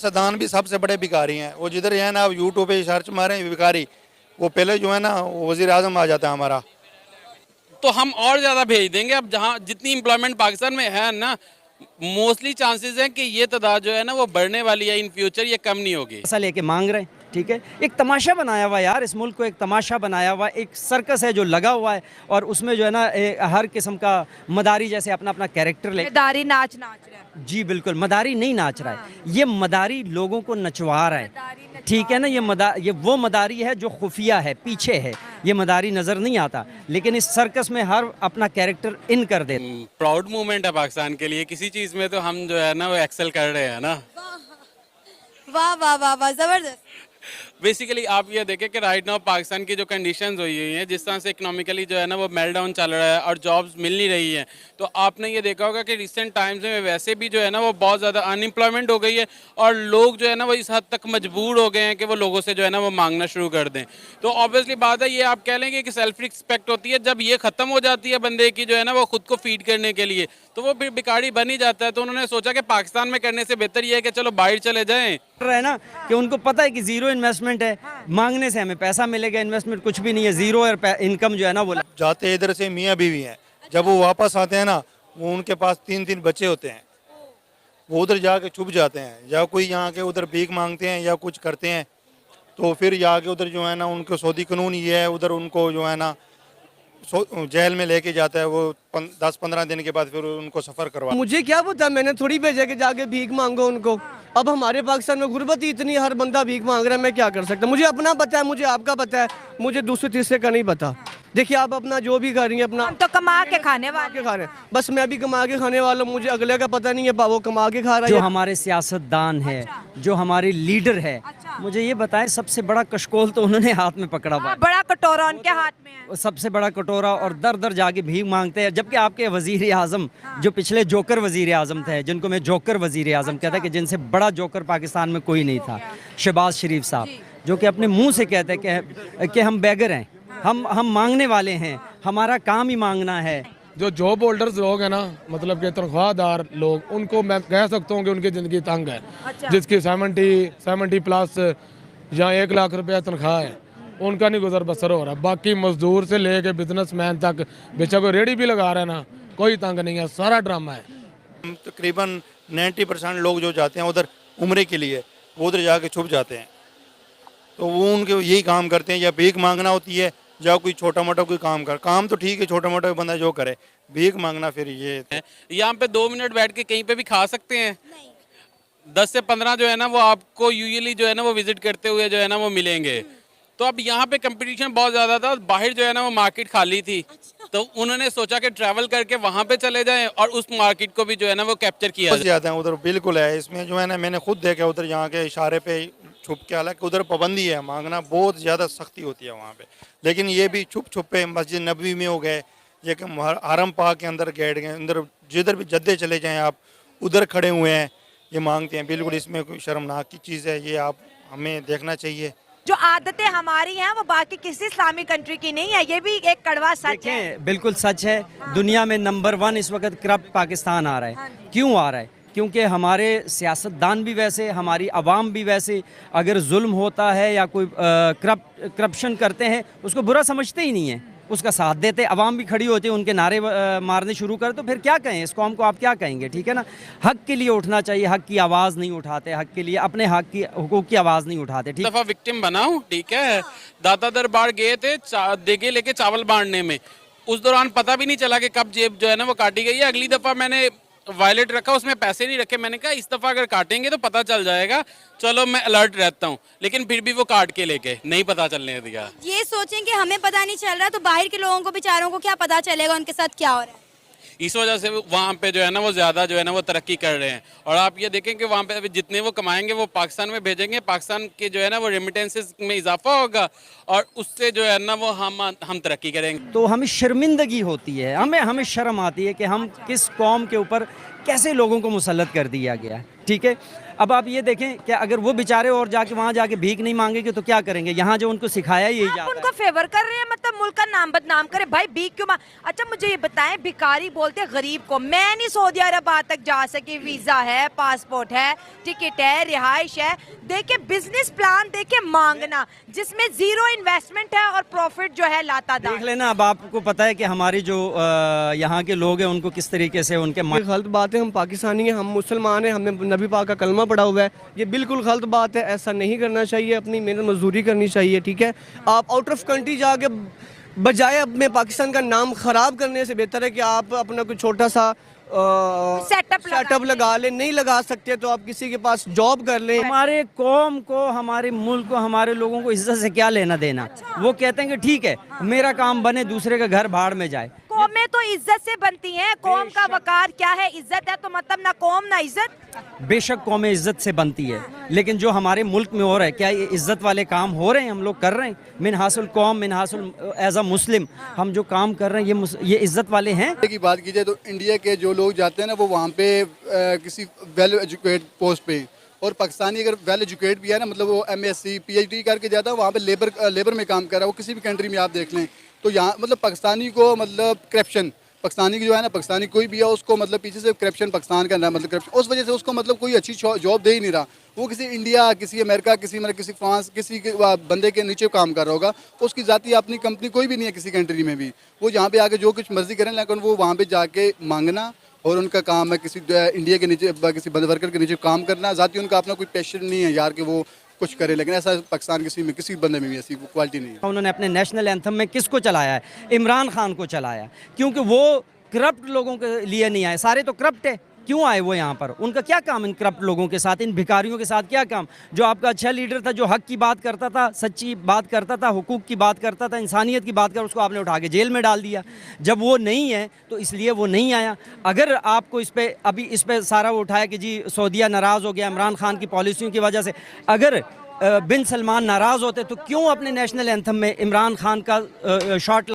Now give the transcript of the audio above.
सियासतदान भी सबसे बड़े भिखारी हैं। वो जिधर है ना, आप यूट्यूब पे सर्च मारें भिखारी, वो पहले जो है ना वजीर आजम आ जाता है हमारा। तो हम और ज़्यादा भेज देंगे। अब जहाँ जितनी एम्प्लॉयमेंट पाकिस्तान में है ना, मोस्टली चांसेस हैं कि ये तादाद जो है ना वो बढ़ने वाली है इन फ्यूचर, ये कम नहीं होगी। पैसा लेके मांग रहे हैं, ठीक है। एक तमाशा बनाया हुआ है यार, इस मुल्क को एक तमाशा बनाया हुआ है, एक सर्कस है जो लगा हुआ है, और उसमें जो है ना हर किस्म का मदारी जैसे अपना अपना कैरेक्टर ले। मदारी नाच नाच रहा है। जी बिल्कुल, मदारी नहीं नाच रहा है, ये मदारी लोगों को नचवा रहा है, ठीक है ना। ये वो मदारी है जो खुफिया है, पीछे है, ये मदारी नज़र नहीं आता, लेकिन इस सर्कस में हर अपना कैरेक्टर इन कर दे। प्राउड मूवमेंट है पाकिस्तान के लिए, किसी चीज़ में तो हम जो है ना वो एक्सेल कर रहे हैं ना। वाह वाह वाह वाह, जबरदस्त। बेसिकली आप ये देखें कि राइट नाउ पाकिस्तान की जो कंडीशंस हुई हुई हैं, जिस तरह से इकोनॉमिकली जो है ना वो मेल्टडाउन चल रहा है और जॉब्स मिल नहीं रही हैं, तो आपने ये देखा होगा कि रिसेंट टाइम्स में वैसे भी जो है ना वो बहुत ज़्यादा अनएम्प्लॉयमेंट हो गई है, और लोग जो है ना वो इस हद तक मजबूर हो गए हैं कि वो लोगों से जो है ना वो मांगना शुरू कर दें। तो ऑब्वियसली बात है, ये आप कह लेंगे कि सेल्फ रिस्पेक्ट होती है, जब ये ख़त्म हो जाती है बंदे की जो है ना वो खुद को फीड करने के लिए, तो वो फिर भिखारी बन ही जाता है। तो उन्होंने सोचा कि पाकिस्तान में करने से बेहतर ये है कि चलो बाहर चले जाएँ। है ना कि उनको पता है कि जीरो इन्वेस्टमेंट है, मांगने से हमें पैसा मिलेगा, इन्वेस्टमेंट कुछ भी नहीं है, जीरो इनकम जो है ना वो जाते इधर से मियाँ बीवी हैं, जब वो वापस आते हैं ना, वो उनके पास 3-3 बच्चे होते हैं, वो उधर जाके छुप जाते हैं, या कोई यहाँ के उधर भीख मांगते हैं या कुछ करते हैं, तो फिर जाके उधर जो है ना उनको सऊदी कानून ये है, उधर उनको जो है ना जेल में लेके जाता है, वो 10-15 दिन के बाद फिर उनको सफ़र करवा। मुझे क्या पता, मैंने थोड़ी भेजा कि जाके भीख मांगो उनको। अब हमारे पाकिस्तान में गुर्बत ही इतनी, हर बंदा भीख मांग रहा है, मैं क्या कर सकता। मुझे अपना पता है, मुझे आपका पता है, मुझे दूसरे तीसरे का नहीं पता। देखिए आप अपना जो भी कर रही हैं अपना, हम तो कमा के खाने वाले खा रहे हैं, बस मैं भी कमा के खाने वाला हूँ, मुझे अगले का पता नहीं है वो कमा के खा रहा जो है। हमारे सियासतदान है, जो हमारे लीडर है, मुझे ये बताएं सबसे बड़ा कशकोल तो उन्होंने हाथ में पकड़ा हुआ है, बड़ा कटोरा उनके हाथ में है। वो सबसे बड़ा कटोरा, और दर दर जाके भीख मांगते हैं। जबकि आपके वजीर आजम जो पिछले जोकर वजीर आजम थे, जिनको मैं जोकर वजीर आजम कहता कि जिनसे बड़ा जोकर पाकिस्तान में कोई नहीं था, शहबाज शरीफ साहब, जो कि अपने मुंह से कहते हैं कि हम बेगर हैं, हम मांगने वाले हैं, हमारा काम ही मांगना है। जो जॉब होल्डर्स लोग हैं ना, मतलब कि तनख्वाहदार लोग, उनको मैं कह सकता हूँ कि उनकी ज़िंदगी तंग है। जिसकी 70 प्लस या 1 लाख रुपया तनख्वाह है, उनका नहीं गुजर बसर हो रहा। बाकी मजदूर से लेके बिजनेसमैन तक, बेचा कोई रेडी भी लगा रहा है ना, कोई तंग नहीं है, सारा ड्रामा है। तकरीबन 90% लोग जो जाते हैं उधर उम्रे के लिए, वो उधर जाके छुप जाते हैं, तो वो उनके यही काम करते हैं, या भीख मांगना होती है या कोई छोटा मोटा कोई काम तो ठीक है, छोटा मोटा बंदा जो करे, भीख मांगना फिर ये। यहाँ पे 2 मिनट बैठ के कहीं पे भी खा सकते हैं। 10 से 15 जो है ना वो आपको यूजुअली जो है ना वो विजिट करते हुए जो है ना वो मिलेंगे। तो अब यहाँ पे कंपटीशन बहुत ज़्यादा था, बाहर जो है ना वो मार्केट खाली थी, तो उन्होंने सोचा कि ट्रैवल करके वहाँ पे चले जाएं और उस मार्केट को भी जो है ना वो कैप्चर किया जाता है। उधर बिल्कुल है, इसमें जो है ना मैंने खुद देखा उधर यहाँ के इशारे पे छुप के, हालांकि उधर पाबंदी है, मांगना बहुत ज़्यादा सख्ती होती है वहाँ पे, लेकिन ये भी छुप छुप पे मस्जिद नबवी में हो गए, ये कि हरम पाक के अंदर गेट गए, अंदर जिधर भी जद्दे चले जाएं आप, उधर खड़े हुए हैं, ये मांगते हैं। बिल्कुल इसमें कोई शर्मनाक की चीज़ है, ये आप हमें देखना चाहिए। जो आदतें हमारी हैं वो बाकी किसी इस्लामिक कंट्री की नहीं है, ये भी एक कड़वा सच है। बिल्कुल सच है। दुनिया में नंबर 1 इस वक्त करप्ट पाकिस्तान आ रहा है। क्यों आ रहा है? क्योंकि हमारे सियासतदान भी वैसे, हमारी आवाम भी वैसे, अगर जुल्म होता है या कोई करप्शन करते हैं उसको बुरा समझते ही नहीं है, उसका साथ देते, अवाम भी खड़ी होती है, उनके नारे मारने शुरू कर, तो फिर क्या कहें इस कौम को, आप क्या कहेंगे, ठीक है ना। हक के लिए उठना चाहिए, हक की आवाज़ नहीं उठाते, हक के लिए अपने हक की हुकूक की आवाज़ नहीं उठाते। ठीक दफ़ा विक्टिम बनाऊं, ठीक है, दाता दरबार गए थे देगे लेके चावल बांटने में, उस दौरान पता भी नहीं चला कि कब जेब जो है ना वो काटी गई है। अगली दफ़ा मैंने वॉलेट रखा, उसमें पैसे नहीं रखे, मैंने कहा इस दफ़ा अगर काटेंगे तो पता चल जाएगा, चलो मैं अलर्ट रहता हूँ, लेकिन फिर भी वो काट के लेके नहीं पता चलने दिया। ये सोचें कि हमें पता नहीं चल रहा तो बाहर के लोगों को बेचारों को क्या पता चलेगा उनके साथ क्या हो रहा है। इस वजह से वहाँ पे जो है ना वो ज़्यादा जो है ना वो तरक्की कर रहे हैं, और आप ये देखें कि वहाँ पे जितने वो कमाएंगे वो पाकिस्तान में भेजेंगे, पाकिस्तान के जो है ना वो रेमिटेंसेस में इजाफा होगा, और उससे जो है ना वो हम तरक्की करेंगे। तो हमें शर्मिंदगी होती है, हमें शर्म आती है कि हम किस कौम के ऊपर कैसे लोगों को मुसल्लत कर दिया गया है, ठीक है। अब आप ये देखें कि अगर वो बेचारे और जाके वहाँ जाके भीख नहीं मांगेंगे तो क्या करेंगे? यहाँ जो उनको सिखाया ही यही आप जाता उनको है। फेवर कर रहे हैं, मतलब मुल्क का नाम बदनाम करे भाई, भीख क्यों अच्छा मुझे ये बताएं, भिखारी बोलते हैं गरीब को। मैं नहीं सऊदी अरब आज तक जा सकी, वीजा है, पासपोर्ट है, टिकट है, रिहाइश है, देखे बिजनेस प्लान देखे मांगना जिसमें जीरो इन्वेस्टमेंट है और प्रॉफिट जो है लाता देख लेना। अब आपको पता है कि हमारी जो यहाँ के लोग हैं उनको किस तरीके से उनके ये गलत बात है। हम पाकिस्तानी हैं, हम मुसलमान हैं, हमने नबी पाक का कलमा पढ़ा हुआ है। ये बिल्कुल गलत बात है, ऐसा नहीं करना चाहिए। अपनी मेहनत मजदूरी करनी चाहिए, ठीक है। आप आउट ऑफ कंट्री जाके बजाय अपने पाकिस्तान का नाम खराब करने से बेहतर है कि आप अपना कोई छोटा सा सेटअप लगा लें। नहीं लगा सकते तो आप किसी के पास जॉब कर लें। हमारे कौम को, हमारे मुल्क को, हमारे लोगों को इज्जत से क्या लेना देना? वो कहते हैं कि ठीक है मेरा काम बने, दूसरे का घर भाड़ में जाए। कौमें तो इज्जत से बनती हैं, कौम का वकार क्या है? इज्जत है तो मतलब ना कौम ना इज्जत। बेशक कौमें इज्जत से बनती है, लेकिन जो हमारे मुल्क में हो रहा है, क्या ये इज्जत वाले काम हो रहे हैं? हम लोग कर रहे हैं मिन हासिल कौम, मिन हासिल एज अ मुस्लिम हम जो काम कर रहे हैं ये इज्जत वाले हैं। की बात की जाए तो इंडिया के जो लोग जाते हैं ना वो वहाँ पे किसी वेल एजुकेट पोस्ट पे, और पाकिस्तानी अगर वेल एजुकेट भी है ना, मतलब वो MSc PhD करके जाता है वहाँ पे लेबर में काम कर रहा है। वो किसी भी कंट्री में आप देख लें तो यहाँ मतलब पाकिस्तानी को मतलब करप्शन, पाकिस्तानी की जो है ना, पाकिस्तानी कोई भी है उसको मतलब पीछे से करप्शन पाकिस्तान का मतलब करप्शन, उस वजह से उसको मतलब कोई अच्छी जॉब दे ही नहीं रहा। वो किसी इंडिया, किसी अमेरिका, किसी फ्रांस, किसी के बंदे के नीचे काम कर रहा होगा। उसकी जाती अपनी कंपनी कोई भी नहीं है किसी कंट्री में भी। वो यहाँ पे आके जो कुछ मर्जी करें, लेकिन वो वहाँ पे जाके मांगना और उनका काम है किसी इंडिया के नीचे, किसी वर्कर के नीचे काम करना। जाती उनका अपना कोई पैशन नहीं है यार कि वो कुछ करे, लेकिन ऐसा पाकिस्तान किसी बंदे में भी ऐसी क्वालिटी नहीं है। उन्होंने अपने नेशनल एंथम में किसको चलाया है? इमरान खान को चलाया, क्योंकि वो करप्ट लोगों के लिए नहीं आए। सारे तो करप्ट है, क्यों आए वो यहाँ पर? उनका क्या काम इन करप्ट लोगों के साथ, इन भिखारियों के साथ क्या काम? जो आपका अच्छा लीडर था, जो हक की बात करता था, सच्ची बात करता था, हुकूक की बात करता था, इंसानियत की बात कर, उसको आपने उठा के जेल में डाल दिया। जब वो नहीं है तो इसलिए वो नहीं आया। अगर आपको इस पे सारा वो उठाया कि जी सऊदीया नाराज़ हो गया इमरान खान की पॉलिसियों की वजह से, अगर बिन सलमान नाराज़ होते तो क्यों अपने नेशनल एंथम में इमरान खान का शॉट